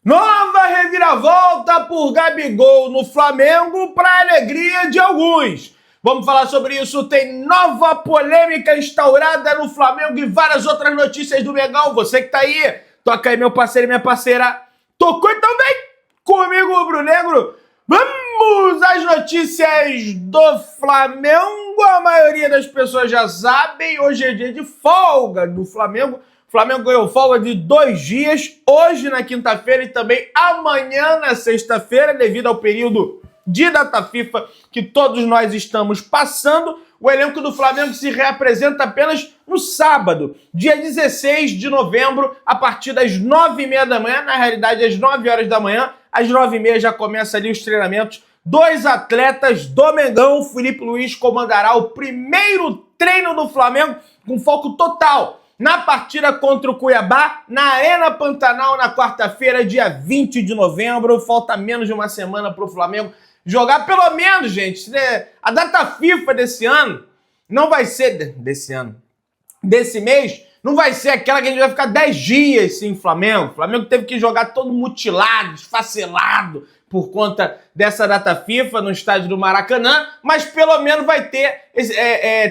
Nova reviravolta por Gabigol no Flamengo para alegria de alguns. Vamos falar sobre isso. Tem nova polêmica instaurada no Flamengo e várias outras notícias do Mengão. Você que tá aí, toca aí, meu parceiro e minha parceira. Tocou também comigo, rubro-negro. Vamos às notícias do Flamengo. A maioria das pessoas já sabem, hoje é dia de folga do Flamengo. O Flamengo ganhou folga de 2 dias, hoje na quinta-feira e também amanhã na sexta-feira, devido ao período de data FIFA que todos nós estamos passando. O elenco do Flamengo se reapresenta apenas no sábado, dia 16 de novembro, a partir das 9h30 da manhã, na realidade às 9 horas da manhã, às 9h30 já começa ali os treinamentos. 2 atletas do Mengão. O Filipe Luís comandará o primeiro treino do Flamengo com foco total na partida contra o Cuiabá, na Arena Pantanal, na quarta-feira, dia 20 de novembro. Falta menos de uma semana para o Flamengo jogar, pelo menos, gente. A data FIFA desse ano não vai ser desse mês, não vai ser aquela que a gente vai ficar 10 dias sem Flamengo. O Flamengo teve que jogar todo mutilado, esfacelado por conta dessa data FIFA no estádio do Maracanã, mas pelo menos vai ter,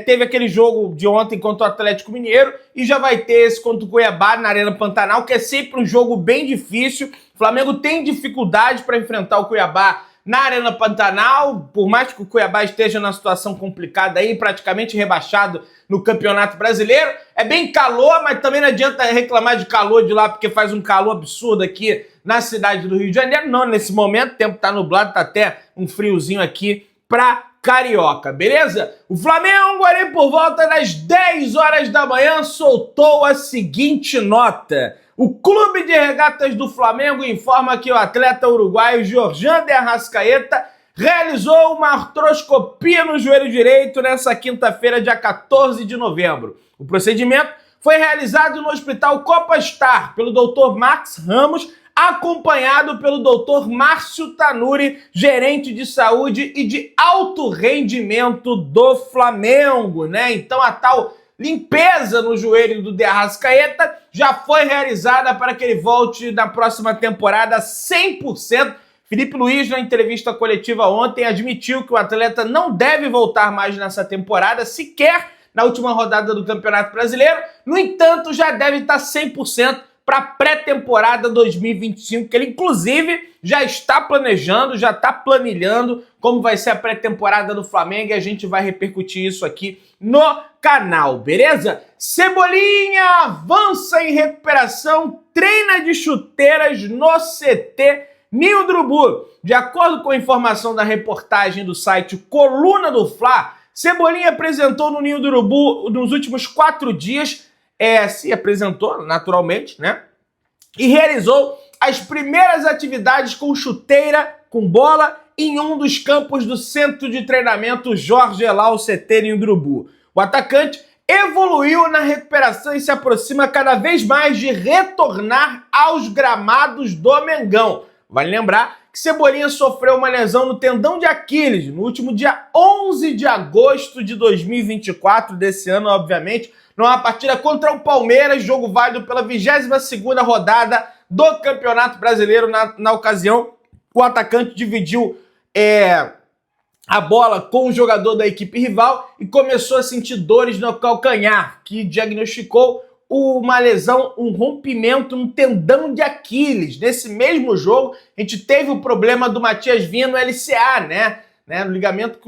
teve aquele jogo de ontem contra o Atlético Mineiro e já vai ter esse contra o Cuiabá na Arena Pantanal, que é sempre um jogo bem difícil. O Flamengo tem dificuldade para enfrentar o Cuiabá na Arena Pantanal, por mais que o Cuiabá esteja numa situação complicada aí, praticamente rebaixado no Campeonato Brasileiro. É bem calor, mas também não adianta reclamar de calor de lá, porque faz um calor absurdo aqui na cidade do Rio de Janeiro. Não, nesse momento o tempo tá nublado, tá até um friozinho aqui pra carioca, beleza? O Flamengo, ali por volta das 10 horas da manhã, soltou a seguinte nota. O Clube de Regatas do Flamengo informa que o atleta uruguaio Georgian de Arrascaeta realizou uma artroscopia no joelho direito nessa quinta-feira, dia 14 de novembro. O procedimento foi realizado no Hospital Copa Star pelo Dr. Max Ramos, acompanhado pelo Dr. Márcio Tanuri, gerente de saúde e de alto rendimento do Flamengo, né? Então a tal limpeza no joelho do De Arrascaeta já foi realizada para que ele volte na próxima temporada 100%. Filipe Luís, na entrevista coletiva ontem, admitiu que o atleta não deve voltar mais nessa temporada, sequer na última rodada do Campeonato Brasileiro. No entanto, já deve estar 100% para a pré-temporada 2025, que ele inclusive já está planejando, já está planilhando como vai ser a pré-temporada do Flamengo, e a gente vai repercutir isso aqui no canal, beleza? Cebolinha avança em recuperação, treina de chuteiras no CT Ninho do Urubu. De acordo com a informação da reportagem do site Coluna do Fla, Cebolinha apresentou no Ninho do Urubu nos últimos 4 dias, se apresentou naturalmente, né? E realizou as primeiras atividades com chuteira, com bola, em um dos campos do centro de treinamento Jorge Elal CT Ninho do Urubu. O atacante evoluiu na recuperação e se aproxima cada vez mais de retornar aos gramados do Mengão. Vale lembrar que Cebolinha sofreu uma lesão no tendão de Aquiles no último dia 11 de agosto de 2024, desse ano, obviamente, numa partida contra o Palmeiras, jogo válido pela 22ª rodada do Campeonato Brasileiro. Na ocasião, o atacante dividiu a bola com o jogador da equipe rival e começou a sentir dores no calcanhar, que diagnosticou uma lesão, um rompimento no tendão de Aquiles. Nesse mesmo jogo, a gente teve o problema do Matias Vinha no LCA, né? No ligamento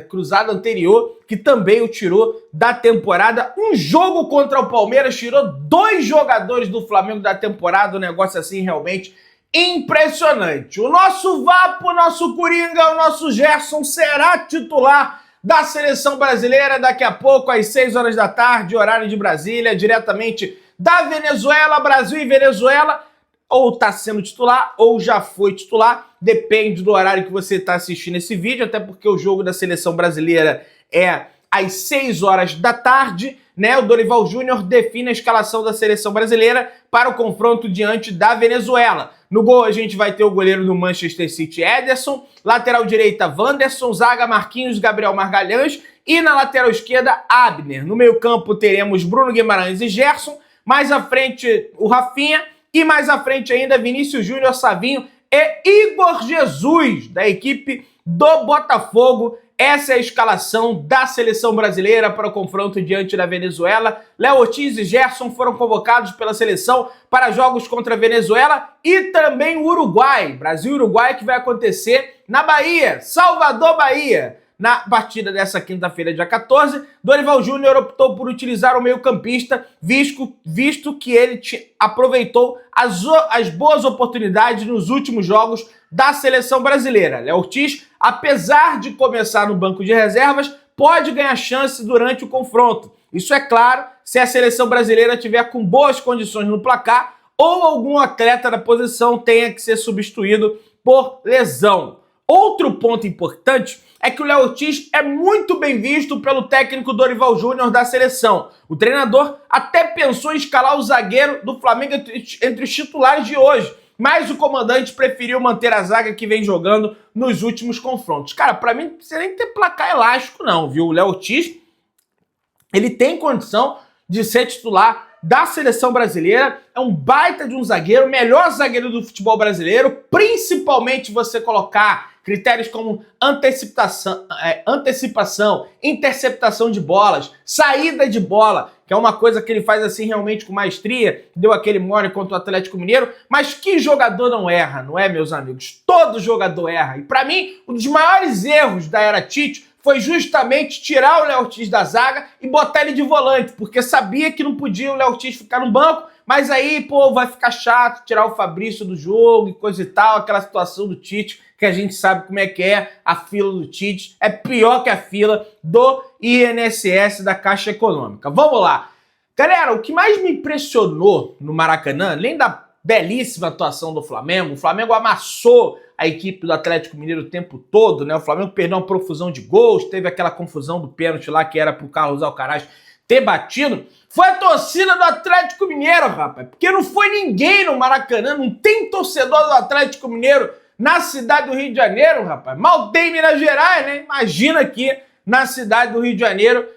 cruzado anterior, que também o tirou da temporada. Um jogo contra o Palmeiras tirou 2 jogadores do Flamengo da temporada, um negócio assim realmente impressionante. O nosso Vapo, o nosso Coringa, o nosso Gerson será titular da Seleção Brasileira daqui a pouco, às 6 horas da tarde, horário de Brasília, diretamente da Venezuela. Brasil e Venezuela, ou está sendo titular, ou já foi titular, depende do horário que você está assistindo esse vídeo, até porque o jogo da Seleção Brasileira é às 6 horas da tarde, né? O Dorival Júnior define a escalação da Seleção Brasileira para o confronto diante da Venezuela. No gol a gente vai ter o goleiro do Manchester City, Ederson, lateral direita, Wanderson, zaga, Marquinhos, Gabriel Magalhães, e na lateral esquerda, Abner. No meio campo teremos Bruno Guimarães e Gerson, mais à frente o Rafinha, e mais à frente ainda Vinícius Júnior, Savinho e Igor Jesus, da equipe do Botafogo. Essa é a escalação da seleção brasileira para o confronto diante da Venezuela. Léo Ortiz e Gerson foram convocados pela seleção para jogos contra a Venezuela e também o Uruguai. Brasil e Uruguai, que vai acontecer na Bahia, Salvador, Bahia. Na partida dessa quinta-feira, dia 14, Dorival Júnior optou por utilizar o meio-campista, visto que ele aproveitou as boas oportunidades nos últimos jogos da seleção brasileira. Léo Ortiz, apesar de começar no banco de reservas, pode ganhar chance durante o confronto. Isso é claro se a seleção brasileira tiver com boas condições no placar ou algum atleta da posição tenha que ser substituído por lesão. Outro ponto importante é que o Léo Ortiz é muito bem visto pelo técnico Dorival Júnior da seleção. O treinador até pensou em escalar o zagueiro do Flamengo entre os titulares de hoje, mas o comandante preferiu manter a zaga que vem jogando nos últimos confrontos. Cara, pra mim não precisa nem ter placar elástico não, viu? O Léo Ortiz, ele tem condição de ser titular da seleção brasileira, é um baita de um zagueiro, melhor zagueiro do futebol brasileiro, principalmente você colocar critérios como antecipação, interceptação de bolas, saída de bola, que é uma coisa que ele faz assim realmente com maestria, deu aquele mole contra o Atlético Mineiro, mas que jogador não erra, não é, meus amigos? Todo jogador erra. E para mim, um dos maiores erros da era Tite foi justamente tirar o Léo Ortiz da zaga e botar ele de volante, porque sabia que não podia o Léo Ortiz ficar no banco, mas aí, pô, vai ficar chato tirar o Fabrício do jogo e coisa e tal, aquela situação do Tite, que a gente sabe como é que é a fila do Tite, é pior que a fila do INSS da Caixa Econômica. Vamos lá. Galera, o que mais me impressionou no Maracanã, além da belíssima atuação do Flamengo, o Flamengo amassou a equipe do Atlético Mineiro o tempo todo, né? O Flamengo perdeu uma profusão de gols, teve aquela confusão do pênalti lá que era pro Carlos Alcaraz ter batido. Foi a torcida do Atlético Mineiro, rapaz, porque não foi ninguém no Maracanã, não tem torcedor do Atlético Mineiro na cidade do Rio de Janeiro, rapaz. Mal tem Minas Gerais, né? Imagina aqui na cidade do Rio de Janeiro,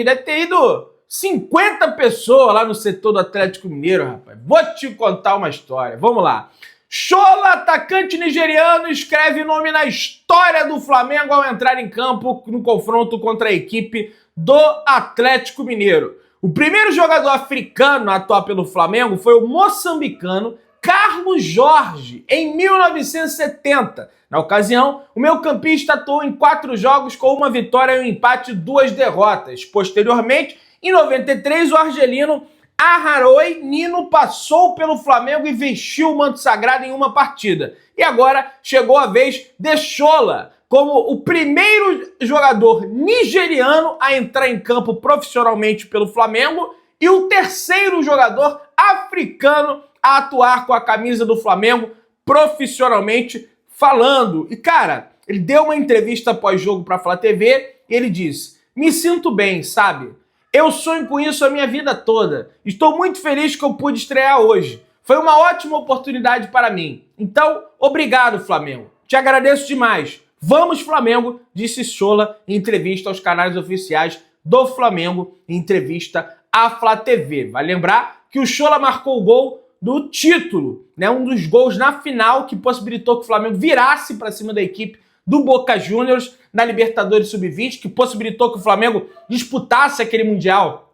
deve ter ido 50 pessoas lá no setor do Atlético Mineiro, rapaz. Vou te contar uma história, vamos lá. Shola, atacante nigeriano, escreve nome na história do Flamengo ao entrar em campo no confronto contra a equipe do Atlético Mineiro. O primeiro jogador africano a atuar pelo Flamengo foi o moçambicano Carlos Jorge, em 1970. Na ocasião, o meio-campista atuou em 4 jogos com uma vitória e um empate e 2 derrotas. Posteriormente, em 93, o argelino Aharoy Nino passou pelo Flamengo e vestiu o manto sagrado em uma partida. E agora chegou a vez de Shola, como o primeiro jogador nigeriano a entrar em campo profissionalmente pelo Flamengo e o terceiro jogador africano a atuar com a camisa do Flamengo profissionalmente falando. E cara, ele deu uma entrevista pós-jogo para a Flá TV e ele disse: "Me sinto bem, sabe? Eu sonho com isso a minha vida toda. Estou muito feliz que eu pude estrear hoje. Foi uma ótima oportunidade para mim. Então, obrigado, Flamengo. Te agradeço demais. Vamos, Flamengo", disse Shola em entrevista aos canais oficiais do Flamengo, em entrevista à Flá TV. Vai lembrar que o Shola marcou o gol do título, né? Um dos gols na final que possibilitou que o Flamengo virasse para cima da equipe do Boca Juniors na Libertadores Sub-20, que possibilitou que o Flamengo disputasse aquele Mundial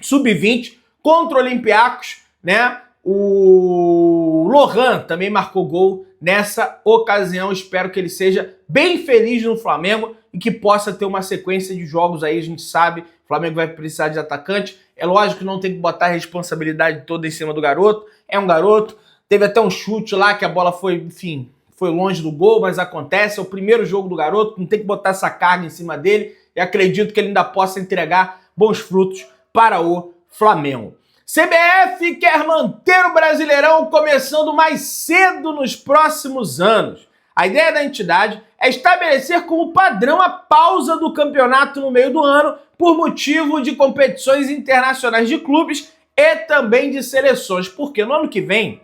Sub-20 contra o Olympiacos, né? O Lohan também marcou gol nessa ocasião. Espero que ele seja bem feliz no Flamengo e que possa ter uma sequência de jogos aí. A gente sabe, o Flamengo vai precisar de atacante. É lógico que não tem que botar a responsabilidade toda em cima do garoto. É um garoto. Teve até um chute lá que a bola foi, enfim, foi longe do gol, mas acontece. É o primeiro jogo do garoto. Não tem que botar essa carga em cima dele. E acredito que ele ainda possa entregar bons frutos para o Flamengo. CBF quer manter o Brasileirão começando mais cedo nos próximos anos. A ideia da entidade é estabelecer como padrão a pausa do campeonato no meio do ano por motivo de competições internacionais de clubes e também de seleções, porque no ano que vem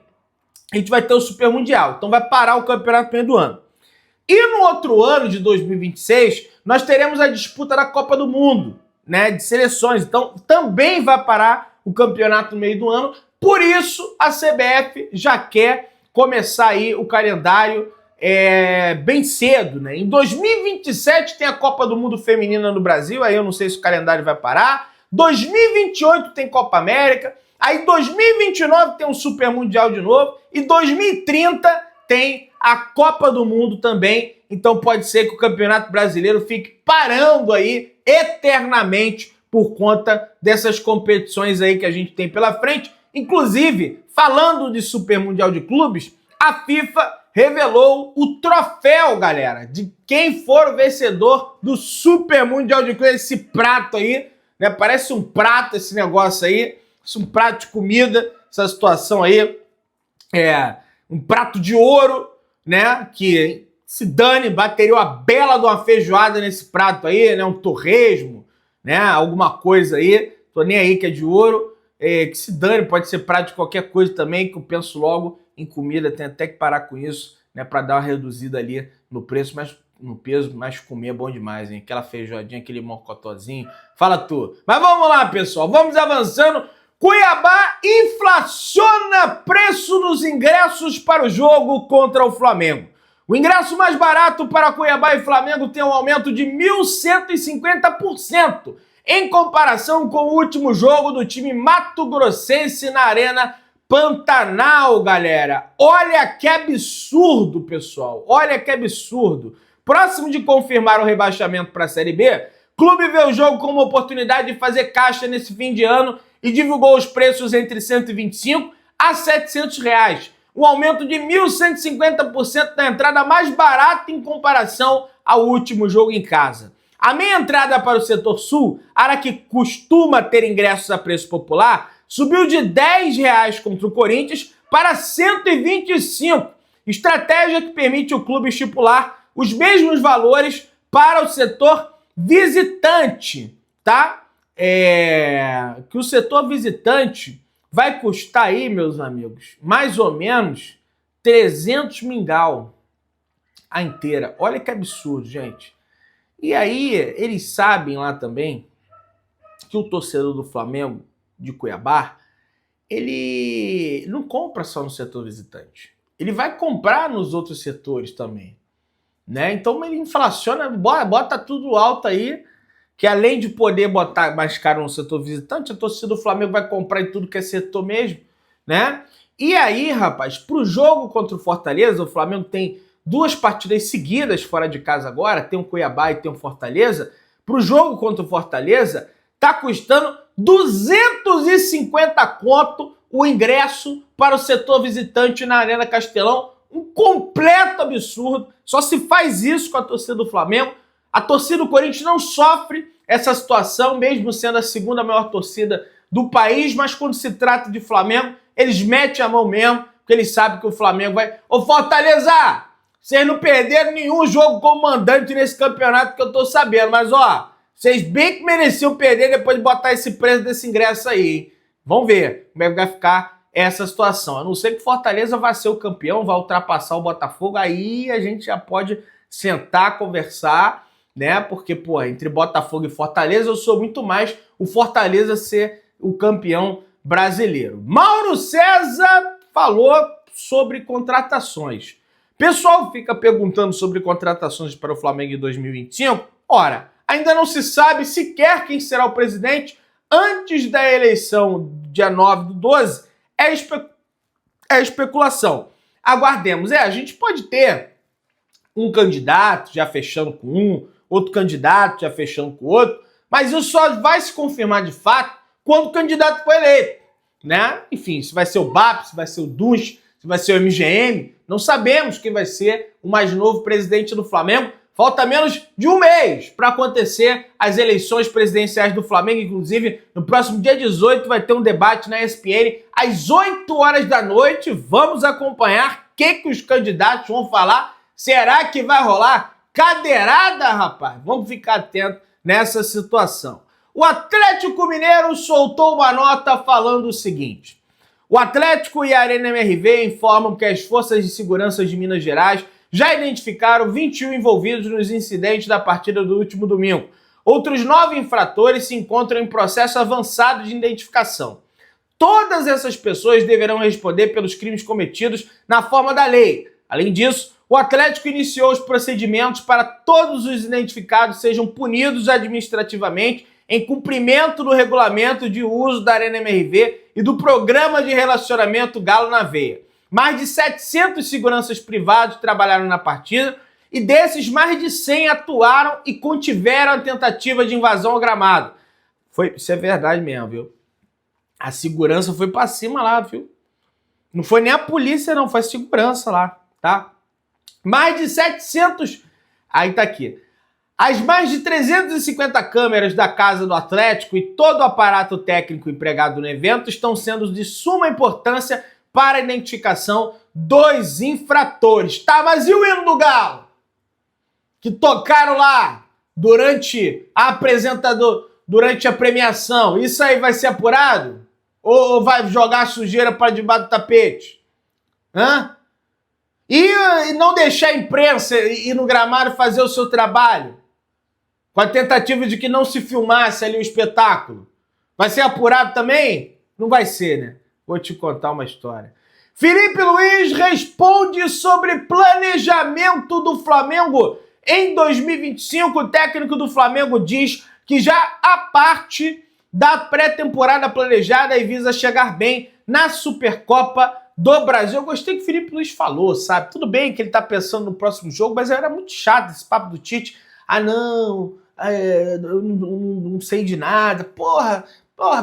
a gente vai ter o Super Mundial, então vai parar o campeonato no meio do ano. E no outro ano, de 2026, nós teremos a disputa da Copa do Mundo, né, de seleções, então também vai parar o campeonato no meio do ano. Por isso, a CBF já quer começar aí o calendário bem cedo, né? Em 2027 tem a Copa do Mundo Feminina no Brasil, aí eu não sei se o calendário vai parar. 2028 tem Copa América, aí 2029 tem um Super Mundial de novo, e 2030 tem a Copa do Mundo também. Então pode ser que o Campeonato Brasileiro fique parando aí eternamente por conta dessas competições aí que a gente tem pela frente. Inclusive, falando de Super Mundial de Clubes, a FIFA revelou o troféu, galera, de quem for o vencedor do Super Mundial de Clubes. Esse prato aí, né? Parece um prato esse negócio aí, um prato de comida, essa situação aí. Um prato de ouro, né? Que se dane, bateria uma bela de uma feijoada nesse prato aí, né? Um torresmo, né? Alguma coisa aí. Tô nem aí que é de ouro. Que se dane, pode ser prato de qualquer coisa também, que eu penso logo em comida, tem até que parar com isso, né, para dar uma reduzida ali no preço, mas no peso, mas comer é bom demais, hein? Aquela feijoadinha, aquele mocotózinho, fala tu. Mas vamos lá, pessoal, vamos avançando. Cuiabá inflaciona preço nos ingressos para o jogo contra o Flamengo. O ingresso mais barato para Cuiabá e Flamengo tem um aumento de 1.150%, em comparação com o último jogo do time mato-grossense na Arena Pantanal, galera. Olha que absurdo, pessoal. Olha que absurdo. Próximo de confirmar o rebaixamento para a Série B, o clube vê o jogo como uma oportunidade de fazer caixa nesse fim de ano e divulgou os preços entre R$ 125 a R$ 700. Um aumento de 1.150% na entrada mais barata em comparação ao último jogo em casa. A meia entrada para o setor sul, área que costuma ter ingressos a preço popular, subiu de R$ 10 contra o Corinthians para R$ 125, estratégia que permite o clube estipular os mesmos valores para o setor visitante, tá? Que o setor visitante vai custar aí, meus amigos, mais ou menos 300 mingau a inteira. Olha que absurdo, gente. E aí, eles sabem lá também que o torcedor do Flamengo de Cuiabá, ele não compra só no setor visitante. Ele vai comprar nos outros setores também, né? Então ele inflaciona, bota tudo alto aí, que além de poder botar mais caro no setor visitante, a torcida do Flamengo vai comprar em tudo que é setor mesmo, né? E aí, rapaz, pro jogo contra o Fortaleza, o Flamengo tem 2 partidas seguidas fora de casa agora, tem o Cuiabá e tem o Fortaleza. Pro jogo contra o Fortaleza, tá custando 250 conto o ingresso para o setor visitante na Arena Castelão. Um completo absurdo. Só se faz isso com a torcida do Flamengo. A torcida do Corinthians não sofre essa situação, mesmo sendo a segunda maior torcida do país, mas quando se trata de Flamengo, eles metem a mão mesmo, porque eles sabem que o Flamengo vai... Ô Fortaleza, vocês não perderam nenhum jogo como mandante nesse campeonato que eu tô sabendo, mas ó, vocês bem que mereciam perder depois de botar esse preço desse ingresso aí, hein? Vamos ver como é que vai ficar essa situação. A não ser que Fortaleza vai ser o campeão, vai ultrapassar o Botafogo, aí a gente já pode sentar, conversar, né? Porque, pô, entre Botafogo e Fortaleza, eu sou muito mais o Fortaleza ser o campeão brasileiro. Mauro César falou sobre contratações. Pessoal fica perguntando sobre contratações para o Flamengo em 2025. Ora, ainda não se sabe sequer quem será o presidente antes da eleição, dia 9/12, é especulação. Aguardemos. A gente pode ter um candidato já fechando com um, outro candidato já fechando com o outro, mas isso só vai se confirmar de fato quando o candidato for eleito, né? Enfim, se vai ser o BAP, se vai ser o Dunch, se vai ser o MGM, não sabemos quem vai ser o mais novo presidente do Flamengo. Falta menos de um mês para acontecer as eleições presidenciais do Flamengo. Inclusive, no próximo dia 18 vai ter um debate na ESPN às 8 horas da noite. Vamos acompanhar o que os candidatos vão falar. Será que vai rolar cadeirada, rapaz? Vamos ficar atento nessa situação. O Atlético Mineiro soltou uma nota falando o seguinte: o Atlético e a Arena MRV informam que as forças de segurança de Minas Gerais já identificaram 21 envolvidos nos incidentes da partida do último domingo. Outros 9 infratores se encontram em processo avançado de identificação. Todas essas pessoas deverão responder pelos crimes cometidos na forma da lei. Além disso, o Atlético iniciou os procedimentos para todos os identificados sejam punidos administrativamente em cumprimento do regulamento de uso da Arena MRV e do programa de relacionamento Galo na Veia. Mais de 700 seguranças privados trabalharam na partida e desses mais de 100 atuaram e contiveram a tentativa de invasão ao gramado. Isso é verdade mesmo, viu? A segurança foi pra cima lá, viu? Não foi nem a polícia, não. Foi a segurança lá, tá? Mais de 700... Aí tá aqui. As mais de 350 câmeras da Casa do Atlético e todo o aparato técnico empregado no evento estão sendo de suma importância para a identificação dos infratores. Tá, mas e o hino do Galo? Que tocaram lá durante a premiação. Isso aí vai ser apurado? Ou vai jogar sujeira para debaixo do tapete? Hã? E não deixar a imprensa ir no gramado fazer o seu trabalho? Com a tentativa de que não se filmasse ali o espetáculo. Vai ser apurado também? Não vai ser, né? Vou te contar uma história. Felipe Luiz responde sobre planejamento do Flamengo. Em 2025, o técnico do Flamengo diz que já há parte da pré-temporada planejada e visa chegar bem na Supercopa do Brasil. Eu gostei que o Felipe Luiz falou, sabe? Tudo bem que ele tá pensando no próximo jogo, mas era muito chato esse papo do Tite. Eu não sei de nada. Porra,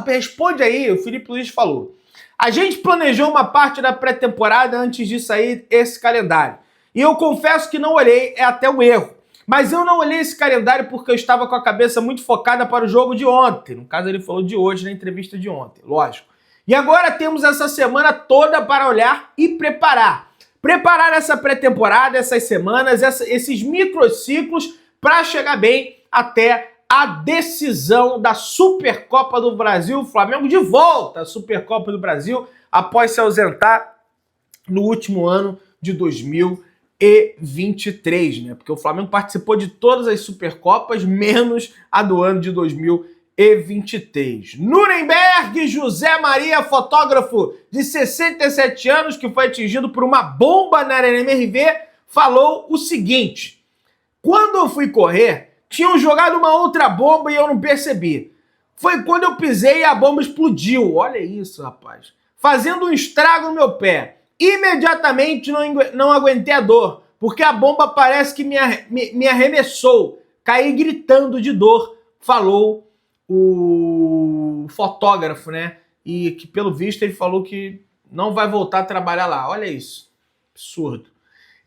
responde aí, o Felipe Luiz falou. A gente planejou uma parte da pré-temporada antes de sair esse calendário. E eu confesso que não olhei, é até um erro. Mas eu não olhei esse calendário porque eu estava com a cabeça muito focada para o jogo de ontem. No caso, ele falou de hoje, na entrevista de ontem, lógico. E agora temos essa semana toda para olhar e preparar. Preparar essa pré-temporada, essas semanas, esses microciclos para chegar bem até a decisão da Supercopa do Brasil. O Flamengo de volta à Supercopa do Brasil após se ausentar no último ano de 2023, né? Porque o Flamengo participou de todas as Supercopas, menos a do ano de 2023. Nuremberg, José Maria, fotógrafo de 67 anos, que foi atingido por uma bomba na Arena MRV, falou o seguinte: quando eu fui correr, tinham jogado uma outra bomba e eu não percebi. Foi quando eu pisei e a bomba explodiu. Olha isso, rapaz. Fazendo um estrago no meu pé. Imediatamente não aguentei a dor, porque a bomba parece que me arremessou. Caí gritando de dor, falou o fotógrafo, né? E que, pelo visto, ele falou que não vai voltar a trabalhar lá. Olha isso. Absurdo.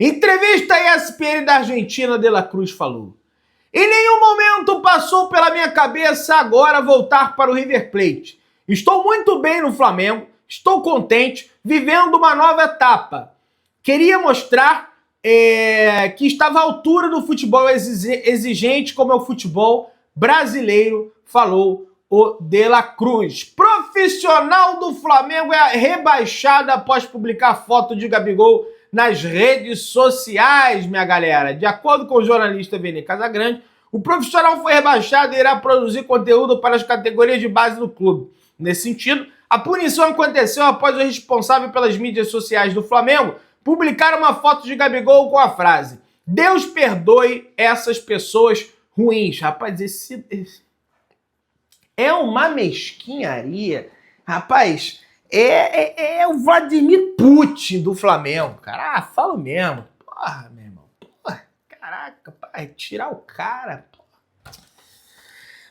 Entrevista ESPN da Argentina, De La Cruz falou: em nenhum momento passou pela minha cabeça agora voltar para o River Plate. Estou muito bem no Flamengo, estou contente, vivendo uma nova etapa. Queria mostrar que estava à altura do futebol exigente como é o futebol brasileiro, falou o De La Cruz. Profissional do Flamengo é rebaixada após publicar foto de Gabigol nas redes sociais, minha galera. De acordo com o jornalista Vene Casagrande, o profissional foi rebaixado e irá produzir conteúdo para as categorias de base do clube. Nesse sentido, a punição aconteceu após o responsável pelas mídias sociais do Flamengo publicar uma foto de Gabigol com a frase: Deus perdoe essas pessoas ruins. Rapaz, esse é uma mesquinharia. Rapaz, é o Vladimir Putin do Flamengo, cara. Falo mesmo. Porra, meu irmão. Porra, caraca, pai, tirar o cara. Porra.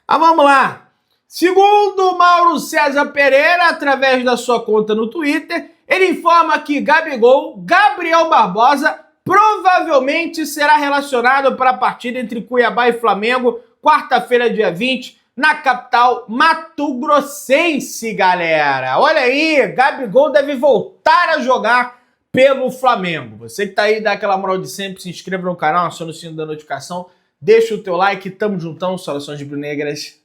Mas vamos lá. Segundo Mauro César Pereira, através da sua conta no Twitter, ele informa que Gabriel Barbosa, provavelmente será relacionado para a partida entre Cuiabá e Flamengo, quarta-feira, dia 20, na capital mato-grossense, galera. Olha aí, Gabigol deve voltar a jogar pelo Flamengo. Você que tá aí, dá aquela moral de sempre, se inscreva no canal, aciona o sino da notificação, deixa o teu like, tamo juntão, saudações rubro-negras.